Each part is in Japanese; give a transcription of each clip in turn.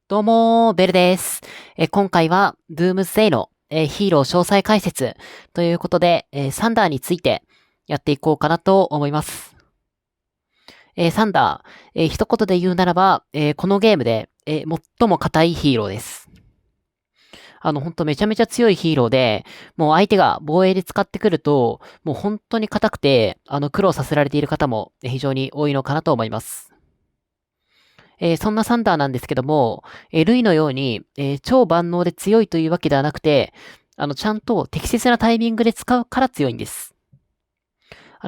どうもベルです。今回は、ドゥームスデイの、ヒーロー詳細解説ということで、サンダーについてやっていこうかなと思います。サンダー、一言で言うならば、このゲームで、最も硬いヒーローです。ほんとめちゃめちゃ強いヒーローで、もう相手が防衛で使ってくると、もう本当に硬くて、苦労させられている方も非常に多いのかなと思います。そんなサンダーなんですけども、ルイのように、超万能で強いというわけではなくて、ちゃんと適切なタイミングで使うから強いんです。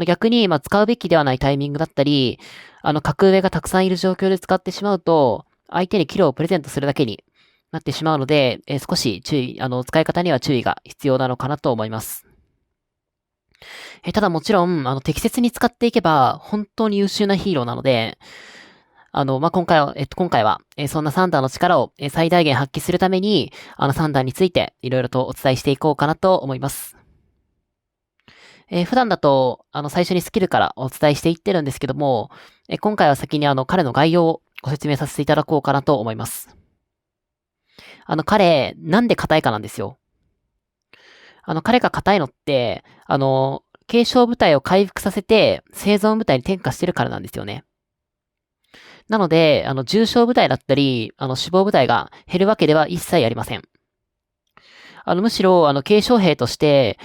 逆に、使うべきではないタイミングだったり、格上がたくさんいる状況で使ってしまうと、相手にキルをプレゼントするだけになってしまうので、少し注意、使い方には注意が必要なのかなと思います。ただもちろん、適切に使っていけば、本当に優秀なヒーローなので、今回は、そんなサンダーの力を、最大限発揮するために、サンダーについていろいろとお伝えしていこうかなと思います。普段だと、最初にスキルからお伝えしていってるんですけども、今回は先に彼の概要をご説明させていただこうかなと思います。彼、なんで硬いかなんですよ。彼が硬いのって、軽傷部隊を回復させて、生存部隊に転化してるからなんですよね。なので、重傷部隊だったり、死亡部隊が減るわけでは一切ありません。むしろ、軽傷兵として、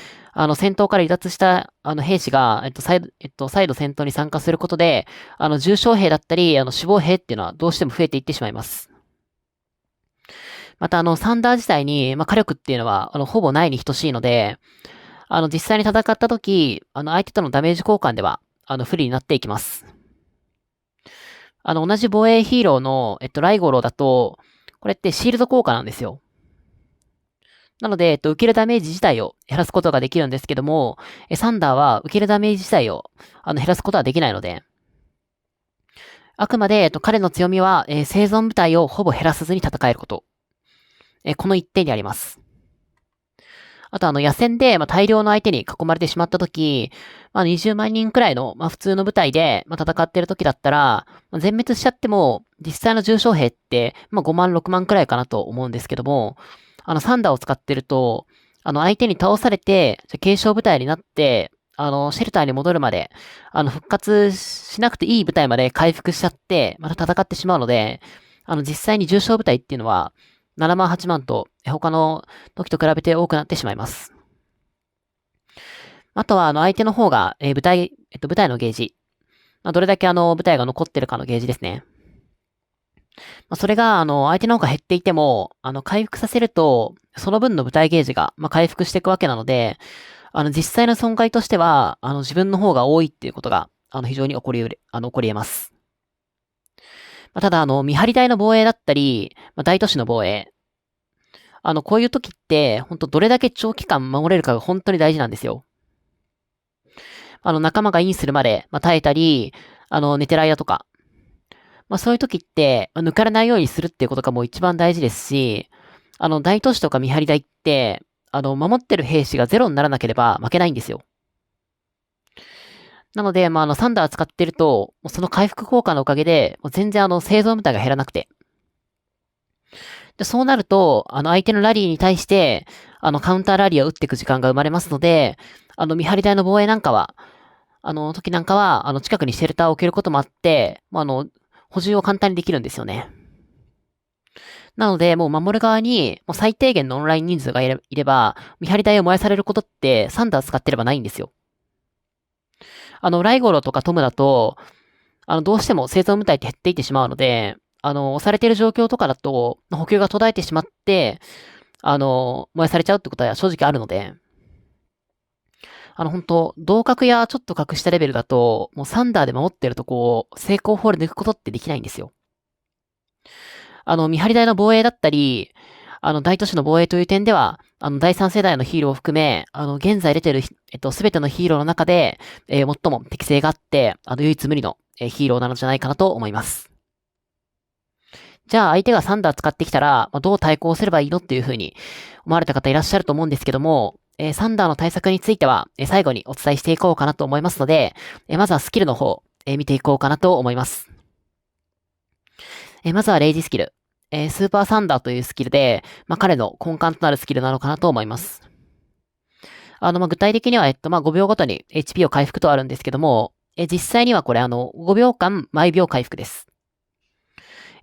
戦闘から離脱した、兵士が、再度戦闘に参加することで、重傷兵だったり、死亡兵っていうのはどうしても増えていってしまいます。また、サンダー自体に、火力っていうのは、ほぼないに等しいので、実際に戦った時、相手とのダメージ交換では、不利になっていきます。同じ防衛ヒーローの、ライゴロだと、これってシールド効果なんですよ。なので、受けるダメージ自体を減らすことができるんですけども、サンダーは受けるダメージ自体を減らすことはできないので、あくまで、彼の強みは、生存部隊をほぼ減らさずに戦えること。この一点にあります。あと野戦で、大量の相手に囲まれてしまった時、20万人くらいの、普通の部隊で、戦ってる時だったら、全滅しちゃっても、実際の重傷兵って、5万、6万くらいかなと思うんですけども、サンダーを使ってると、相手に倒されて、軽傷部隊になって、シェルターに戻るまで、復活しなくていい部隊まで回復しちゃって、また戦ってしまうので、実際に重傷部隊っていうのは、7万、8万と、他の時と比べて多くなってしまいます。あとは、相手の方が、部隊のゲージ。どれだけ部隊が残ってるかのゲージですね。それが、相手の方が減っていても、回復させると、その分の部隊ゲージが、回復していくわけなので、実際の損害としては、自分の方が多いっていうことが、非常に起こり得ます。ただ、見張り台の防衛だったり、大都市の防衛。こういう時って、本当どれだけ長期間守れるかが本当に大事なんですよ。仲間がインするまで、耐えたり、寝てる間とか。そういう時って、抜かれないようにするっていうことがもう一番大事ですし、大都市とか見張り台って、守ってる兵士がゼロにならなければ負けないんですよ。なので、サンダー使ってると、その回復効果のおかげで、全然生存部隊が減らなくて。で、そうなると、相手のラリーに対して、カウンターラリーを打っていく時間が生まれますので、見張り台の防衛なんかは、時なんかは、近くにシェルターを置けることもあって、補充を簡単にできるんですよね。なので、もう守る側に、もう最低限のオンライン人数がいれば、見張り台を燃やされることって、サンダー使ってればないんですよ。ライゴロとかトムだと、どうしても生存部隊って減っていってしまうので、押されている状況とかだと、補給が途絶えてしまって、燃やされちゃうってことは正直あるので、本当同格やちょっと格下レベルだと、もうサンダーで守ってるとこう、成功法で抜くことってできないんですよ。見張り台の防衛だったり、大都市の防衛という点では、第三世代のヒーローを含め、現在出てる、すべてのヒーローの中で、最も適性があって、唯一無二の、ヒーローなのじゃないかなと思います。じゃあ相手がサンダー使ってきたら、どう対抗すればいいのっていう風に思われた方いらっしゃると思うんですけども、サンダーの対策については、最後にお伝えしていこうかなと思いますので、まずはスキルの方、見ていこうかなと思います。まずはレイジスキル。スーパーサンダーというスキルで、彼の根幹となるスキルなのかなと思います。具体的には、5秒ごとに HP を回復とあるんですけども、実際にはこれ5秒間毎秒回復です。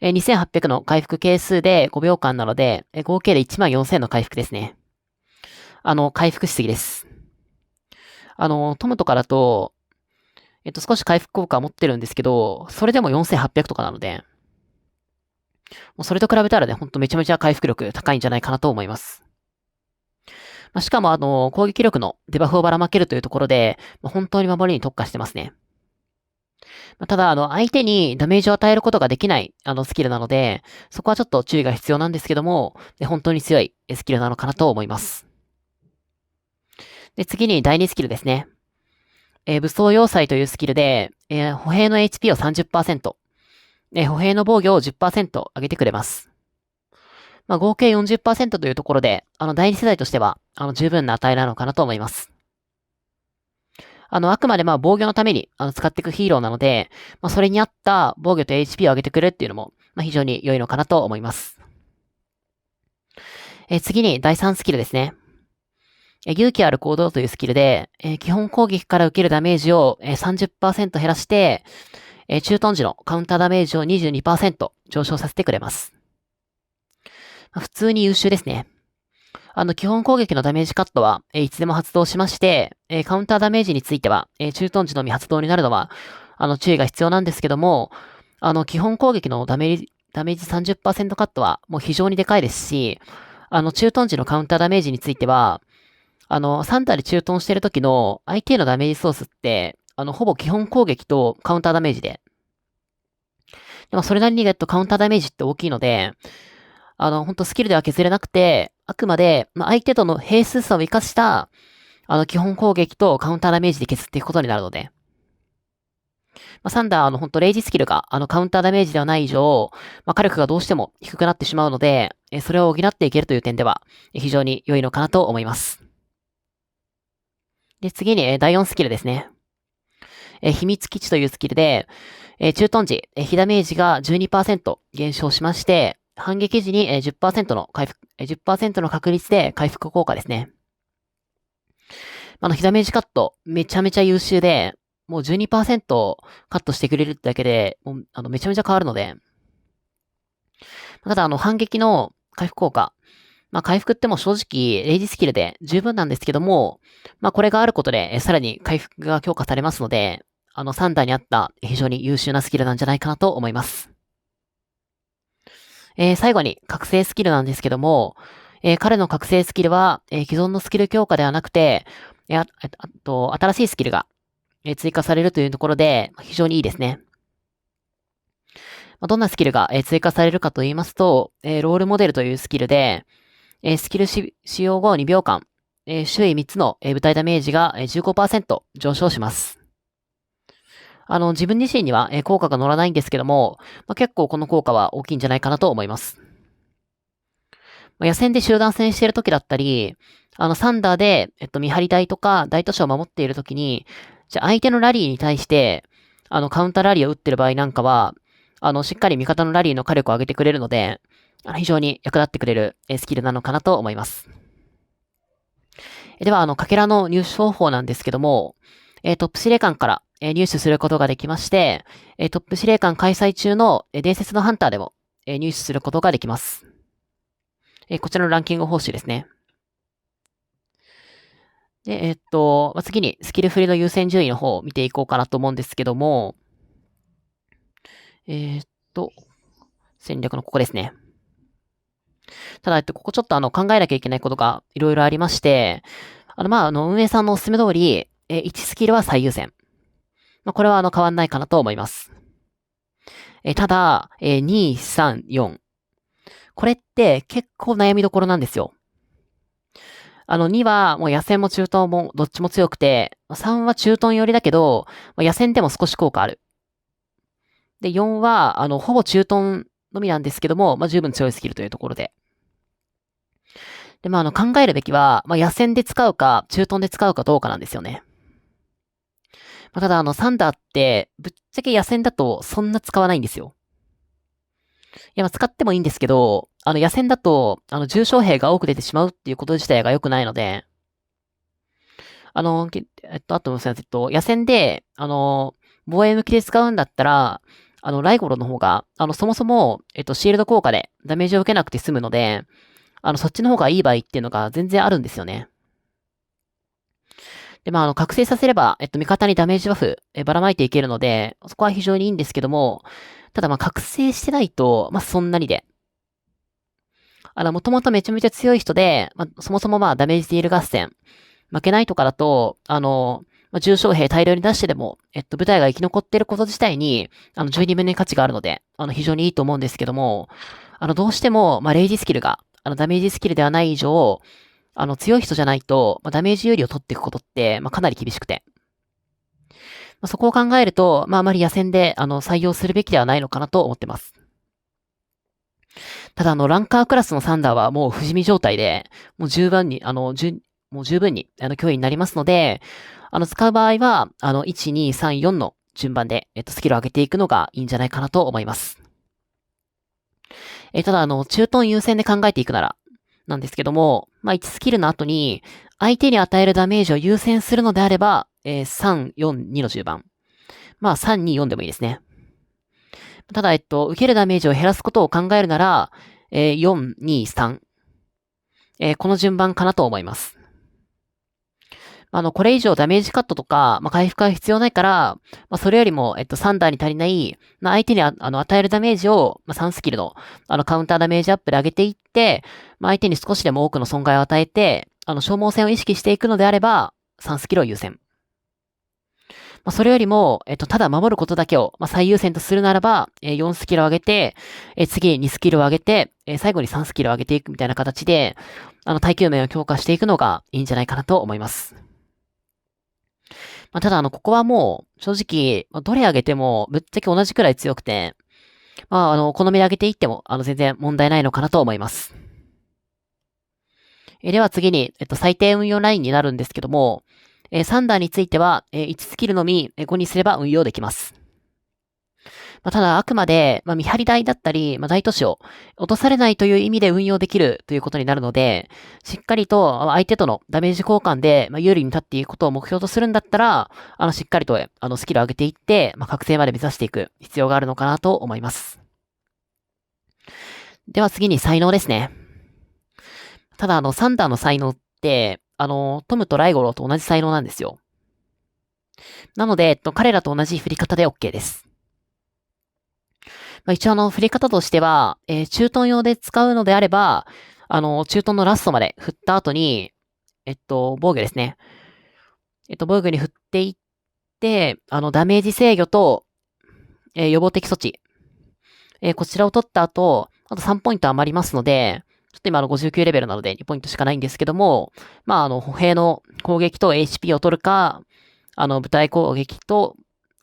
2800の回復係数で5秒間なので、合計で14000の回復ですね。回復しすぎです。トムとかだと、少し回復効果を持ってるんですけど、それでも4800とかなので、もうそれと比べたらね、ほんとめちゃめちゃ回復力高いんじゃないかなと思います。しかも攻撃力のデバフをばらまけるというところで、本当に守りに特化してますね。ただ、相手にダメージを与えることができない、スキルなので、そこはちょっと注意が必要なんですけども、本当に強いスキルなのかなと思います。で、次に第2スキルですね。武装要塞というスキルで、歩兵の HP を30%、歩兵の防御を10%上げてくれます。合計40%というところで、第2世代としては、十分な値なのかなと思います。あくまで防御のために、使っていくヒーローなので、それに合った防御と HP を上げてくれっていうのも、非常に良いのかなと思います。次に第3スキルですね。勇気ある行動というスキルで、基本攻撃から受けるダメージを30% 減らして、駐屯時のカウンターダメージを 22% 上昇させてくれます。普通に優秀ですね。基本攻撃のダメージカットは、いつでも発動しまして、カウンターダメージについては、駐屯時のみ発動になるのは、注意が必要なんですけども、基本攻撃のダメージ30% カットはもう非常にでかいですし、駐屯時のカウンターダメージについては、3体で駐屯してる時の相手へのダメージソースって、ほぼ基本攻撃とカウンターダメージで。でもそれなりにカウンターダメージって大きいので、本当スキルでは削れなくて、あくまで、相手との並数差を活かした、基本攻撃とカウンターダメージで削っていくことになるので。サンダー本当レイジスキルが、カウンターダメージではない以上、火力がどうしても低くなってしまうので、それを補っていけるという点では、非常に良いのかなと思います。で、次に、第4スキルですね。秘密基地というスキルで、駐屯時、被ダメージが 12% 減少しまして、反撃時に 10% の回復、10% の確率で回復効果ですね。被ダメージカット、めちゃめちゃ優秀で、もう 12% カットしてくれるだけで、もうめちゃめちゃ変わるので、ただ反撃の回復効果、回復っても正直、レイジスキルで十分なんですけども、これがあることで、さらに回復が強化されますので、3体にあった非常に優秀なスキルなんじゃないかなと思います。最後に、覚醒スキルなんですけども、彼の覚醒スキルは、既存のスキル強化ではなくて、新しいスキルが、追加されるというところで、非常にいいですね。どんなスキルが、追加されるかと言いますと、ロールモデルというスキルで、スキル使用後2秒間、周囲3つの部隊ダメージが 15% 上昇します。自分自身には効果が乗らないんですけども、結構この効果は大きいんじゃないかなと思います。野戦で集団戦している時だったり、サンダーで、見張り台とか大都市を守っている時に、じゃあ相手のラリーに対して、カウンターラリーを打ってる場合なんかは、しっかり味方のラリーの火力を上げてくれるので、非常に役立ってくれるスキルなのかなと思います。では、かけらの入手方法なんですけども、トップ司令官から入手することができまして、トップ司令官開催中の伝説のハンターでも入手することができます。こちらのランキング報酬ですね。で、次にスキル振りの優先順位の方を見ていこうかなと思うんですけども、戦略のここですね。ただ、ここちょっと考えなきゃいけないことがいろいろありまして、運営さんのおすすめ通り、1スキルは最優先。これは変わんないかなと思います。ただ、2、3、4。これって結構悩みどころなんですよ。2はもう野戦も中東もどっちも強くて、3は中東寄りだけど、野戦でも少し効果ある。で、4は、ほぼ中東のみなんですけども、十分強いスキルというところで。で、考えるべきは、野戦で使うか、中東で使うかどうかなんですよね。ただ、サンダーって、ぶっちゃけ野戦だとそんな使わないんですよ。まあ、使ってもいいんですけど、野戦だと、重傷兵が多く出てしまうっていうこと自体が良くないので、あとすみません、野戦で、防衛向きで使うんだったら、ライゴロの方が、そもそも、シールド効果でダメージを受けなくて済むので、そっちの方がいい場合っていうのが全然あるんですよね。で、まあ、覚醒させれば、味方にダメージバフ、ばらまいていけるので、そこは非常にいいんですけども、ただまあ、覚醒してないと、まあ、そんなにで。もともとめちゃめちゃ強い人で、まあ、そもそもまあ、ダメージディール合戦、負けないとかだと、まあ、重傷兵大量に出してでも、部隊が生き残っていること自体に、十二分の価値があるので、非常にいいと思うんですけども、どうしても、まあ、レイジスキルが、ダメージスキルではない以上、強い人じゃないと、まあ、ダメージ有利を取っていくことって、まあ、かなり厳しくて。まあ、そこを考えると、まあ、あまり野戦で、採用するべきではないのかなと思ってます。ただ、ランカークラスのサンダーはもう不死身状態で、もう十分に、もう十分に、脅威になりますので、使う場合は、1、2、3、4の順番で、スキルを上げていくのがいいんじゃないかなと思います。ただ、中トン優先で考えていくなら、なんですけども、まあ、1スキルの後に、相手に与えるダメージを優先するのであれば、3、4、2の10番。まあ、3、2、4でもいいですね。ただ、受けるダメージを減らすことを考えるなら、4、2、3。この順番かなと思います。これ以上ダメージカットとか、まあ、回復が必要ないから、まあ、それよりも、サンダーに足りない、まあ、相手に与えるダメージを、まあ、3スキルの、カウンターダメージアップで上げていって、まあ、相手に少しでも多くの損害を与えて、消耗戦を意識していくのであれば、3スキルを優先。まあ、それよりも、ただ守ることだけを、まあ、最優先とするならば、4スキルを上げて、次2スキルを上げて、最後に3スキルを上げていくみたいな形で、耐久面を強化していくのがいいんじゃないかなと思います。まあ、ただここはもう、正直、どれ上げても、ぶっちゃけ同じくらい強くて、まあ、お好みで上げていっても、全然問題ないのかなと思います。では次に、最低運用ラインになるんですけども、サンダーについては、1スキルのみ5にすれば運用できます。まあ、ただ、あくまで、まあ、見張り台だったり、まあ、大都市を落とされないという意味で運用できるということになるので、しっかりと相手とのダメージ交換で、まあ、有利に立っていくことを目標とするんだったら、しっかりと、スキルを上げていって、まあ、覚醒まで目指していく必要があるのかなと思います。では次に才能ですね。ただ、サンダーの才能って、トムとライゴロと同じ才能なんですよ。なので、彼らと同じ振り方で OK です。まあ、一応振り方としては、中トン用で使うのであれば、中トンのラストまで振った後に、防御ですね。防御に振っていって、ダメージ制御と、予防的措置。こちらを取った後、あと3ポイント余りますので、ちょっと今59レベルなので2ポイントしかないんですけども、まあ歩兵の攻撃と HP を取るか、部隊攻撃と、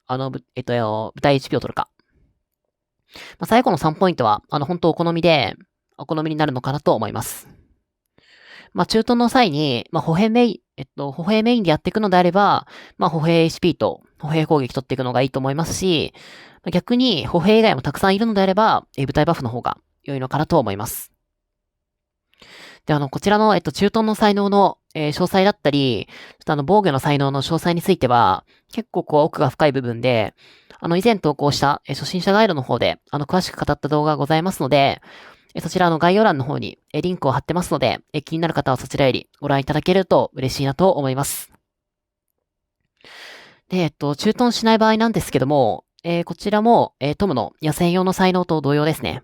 部隊 HP を取るか。まあ、最後の3ポイントは、本当お好みで、お好みになるのかなと思います。まあ、中東の際に、まあ、歩兵メイン、歩兵メインでやっていくのであれば、まあ、歩兵 HP と歩兵攻撃取っていくのがいいと思いますし、逆に歩兵以外もたくさんいるのであれば、部隊バフの方が良いのかなと思います。で、こちらの、中東の才能の、詳細だったり、ちょっと防御の才能の詳細については、結構こう奥が深い部分で、以前投稿した、初心者ガイドの方で、詳しく語った動画がございますので、そちらの概要欄の方に、リンクを貼ってますので、気になる方はそちらよりご覧いただけると嬉しいなと思います。で、駐屯しない場合なんですけども、こちらも、トムの野戦用の才能と同様ですね。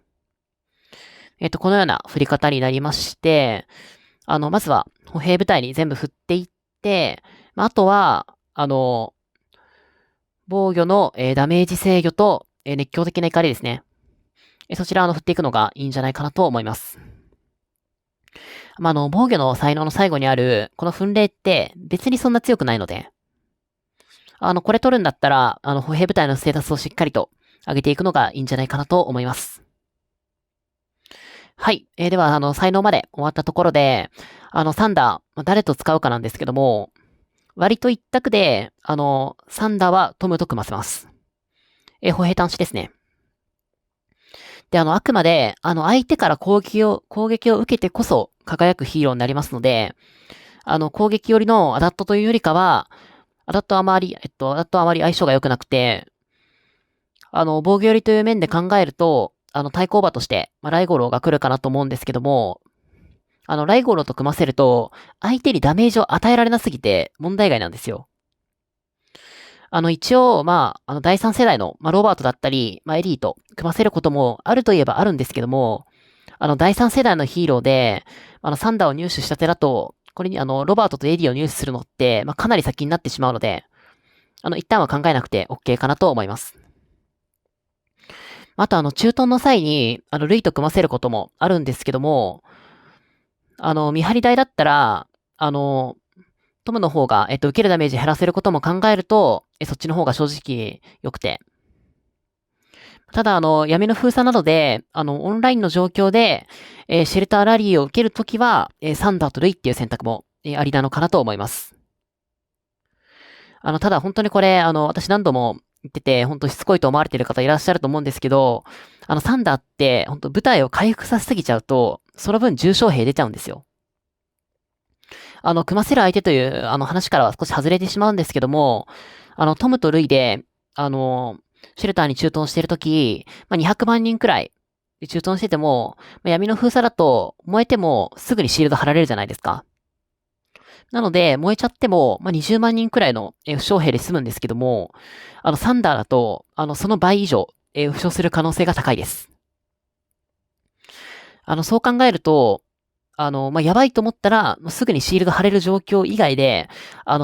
このような振り方になりまして、まずは、歩兵部隊に全部振っていって、あとは、防御の、ダメージ制御と、熱狂的な怒りですね。そちら振っていくのがいいんじゃないかなと思います。まあ、防御の才能の最後にある、この分類って別にそんな強くないので、これ取るんだったら、歩兵部隊のステータスをしっかりと上げていくのがいいんじゃないかなと思います。はい。では、才能まで終わったところで、サンダー、誰と使うかなんですけども、割と一択で、サンダーはトムと組ませます。歩兵端子ですね。で、あくまで、相手から攻撃を受けてこそ輝くヒーローになりますので、攻撃寄りのアダットというよりかは、アダットはあまり、相性が良くなくて、防御寄りという面で考えると、対抗馬として、ライゴロが来るかなと思うんですけども、ライゴロと組ませると、相手にダメージを与えられなすぎて問題外なんですよ。一応、第三世代の、ロバートだったり、エリーと組ませることもあるといえばあるんですけども、第三世代のヒーローで、サンダーを入手したてだと、これにロバートとエリーを入手するのって、かなり先になってしまうので、一旦は考えなくて OK かなと思います。あと中東の際に、ルイと組ませることもあるんですけども、見張り台だったら、トムの方が、受けるダメージ減らせることも考えると、そっちの方が正直良くて。ただ、闇の封鎖などで、オンラインの状況で、シェルターラリーを受けるときは、サンダーとルイっていう選択も、ありなのかなと思います。ただ本当にこれ、私何度も言ってて、本当しつこいと思われている方いらっしゃると思うんですけど、サンダーって、本当部隊を回復させすぎちゃうと、その分重傷兵出ちゃうんですよ。組ませる相手という、話からは少し外れてしまうんですけども、トムとルイで、シェルターに駐屯しているとき、200万人くらい、駐屯してても、闇の封鎖だと、燃えてもすぐにシールド貼られるじゃないですか。なので、燃えちゃっても、20万人くらいの負傷兵で済むんですけども、サンダーだと、その倍以上、負傷する可能性が高いです。そう考えると、やばいと思ったら、すぐにシールド貼れる状況以外で、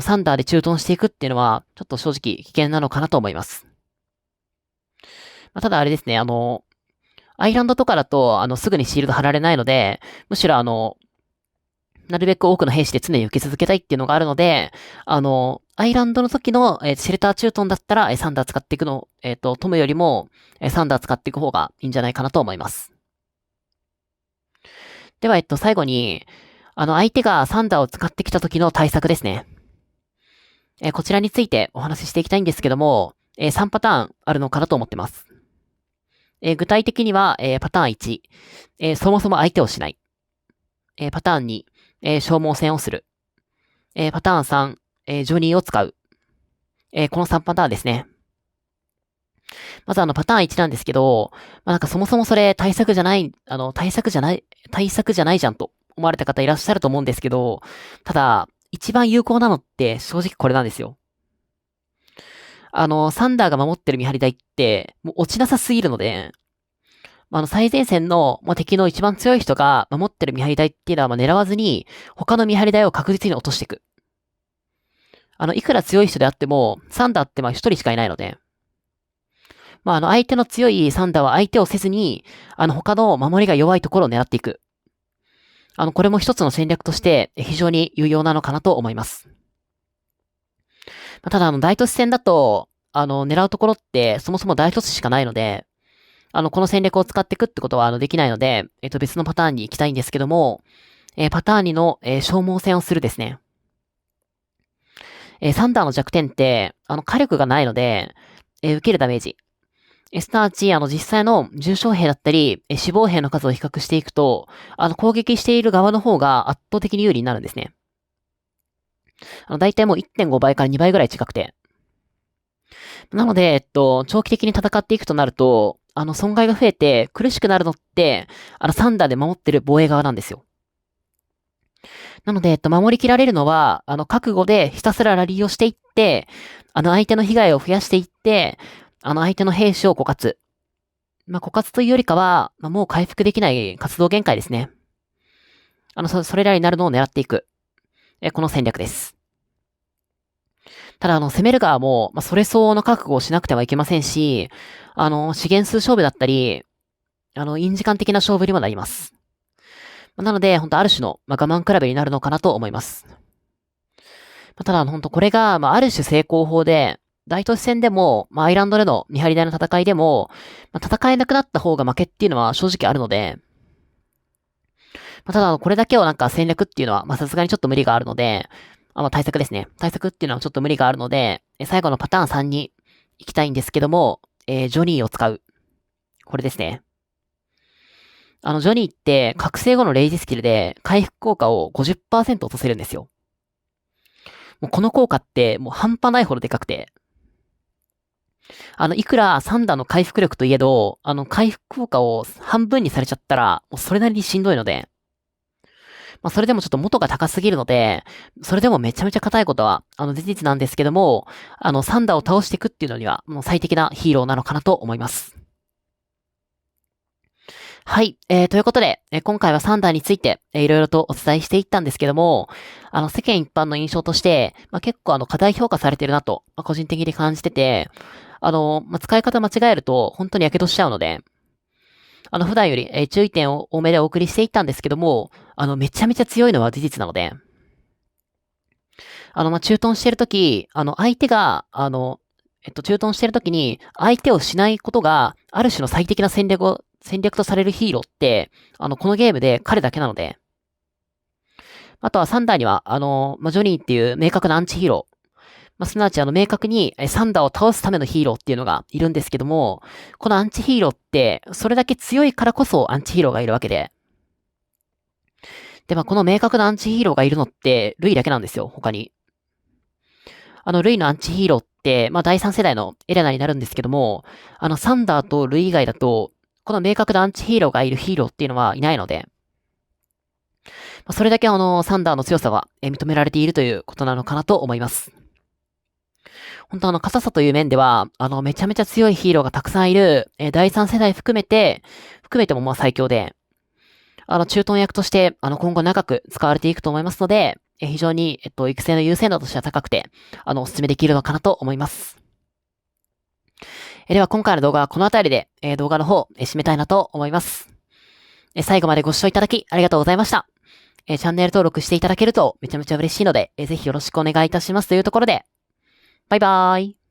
サンダーで駐屯していくっていうのは、ちょっと正直危険なのかなと思います。ただあれですね、アイランドとかだと、すぐにシールド貼られないので、むしろなるべく多くの兵士で常に受け続けたいっていうのがあるので、アイランドの時の、シェルター駐屯だったら、サンダー使っていくの、トムよりも、サンダー使っていく方がいいんじゃないかなと思います。では、最後に、相手がサンダーを使ってきた時の対策ですね。こちらについてお話ししていきたいんですけども、3パターンあるのかなと思ってます。具体的には、パターン1、そもそも相手をしない。パターン2、消耗戦をする。パターン3、ジョニーを使う。この3パターンですね。まずパターン1なんですけど、なんかそもそもそれ対策じゃない、対策じゃないじゃんと思われた方いらっしゃると思うんですけど、ただ、一番有効なのって正直これなんですよ。サンダーが守ってる見張り台って、もう落ちなさすぎるので、最前線の、敵の一番強い人が守ってる見張り台っていうのは狙わずに、他の見張り台を確実に落としていく。いくら強い人であっても、サンダーって一人しかいないので、相手の強いサンダーは相手をせずに、他の守りが弱いところを狙っていく。これも一つの戦略として非常に有用なのかなと思います。ただ、大都市戦だと、狙うところってそもそも大都市しかないので、この戦略を使っていくってことはできないので、別のパターンに行きたいんですけども、パターン2の、消耗戦をするですね。サンダーの弱点って、火力がないので、受けるダメージ。すなわち、実際の重傷兵だったり、死亡兵の数を比較していくと、攻撃している側の方が圧倒的に有利になるんですね。だいたいもう 1.5 倍から2倍ぐらい近くて。なので、長期的に戦っていくとなると、損害が増えて苦しくなるのって、サンダーで守ってる防衛側なんですよ。なので、守りきられるのは、覚悟でひたすらラリーをしていって、相手の被害を増やしていって、相手の兵士を枯渇。枯渇というよりかは、もう回復できない活動限界ですね。それらになるのを狙っていく。この戦略です。ただ、攻める側も、それ相応の覚悟をしなくてはいけませんし、資源数勝負だったり、因時間的な勝負にもなります。なので、本当ある種の、我慢比べになるのかなと思います。ただ、本当これが、ある種成功法で、大都市戦でも、アイランドでの見張り台の戦いでも、戦えなくなった方が負けっていうのは正直あるので、ただ、これだけをなんか戦略っていうのは、さすがにちょっと無理があるので、対策ですね。対策っていうのはちょっと無理があるので、最後のパターン3に行きたいんですけども、ジョニーを使う。これですね。ジョニーって覚醒後のレイジスキルで回復効果を 50% 落とせるんですよ。もうこの効果ってもう半端ないほどでかくて、いくらサンダーの回復力といえど、回復効果を半分にされちゃったら、もうそれなりにしんどいので、まあ、それでもちょっと元が高すぎるので、それでもめちゃめちゃ硬いことは、事実なんですけども、サンダーを倒していくっていうのには、もう最適なヒーローなのかなと思います。はい。ということで、今回はサンダーについて、いろいろとお伝えしていったんですけども、世間一般の印象として、結構過大評価されてるなと、個人的に感じてて、使い方間違えると、本当に火傷しちゃうので、普段より、注意点を多めでお送りしていったんですけども、めちゃめちゃ強いのは事実なので、駐屯してるとき、相手が、駐屯してるときに、相手をしないことが、ある種の最適な戦略とされるヒーローって、このゲームで彼だけなので、あとはサンダーには、ジョニーっていう明確なアンチヒーロー、すなわち明確にサンダーを倒すためのヒーローっていうのがいるんですけども、このアンチヒーローって、それだけ強いからこそアンチヒーローがいるわけで、で、この明確なアンチヒーローがいるのって、ルイだけなんですよ、他に。ルイのアンチヒーローって、第3世代のエレナになるんですけども、サンダーとルイ以外だと、この明確なアンチヒーローがいるヒーローっていうのはいないので、それだけサンダーの強さは認められているということなのかなと思います。本当硬さという面では、めちゃめちゃ強いヒーローがたくさんいる、第3世代含めても最強で、駐屯役として、今後長く使われていくと思いますので、非常に、育成の優先度としては高くて、お勧めできるのかなと思います。では今回の動画はこの辺りで、動画の方、締めたいなと思います。最後までご視聴いただきありがとうございました。チャンネル登録していただけるとめちゃめちゃ嬉しいので、ぜひよろしくお願いいたしますというところで、バイバーイ。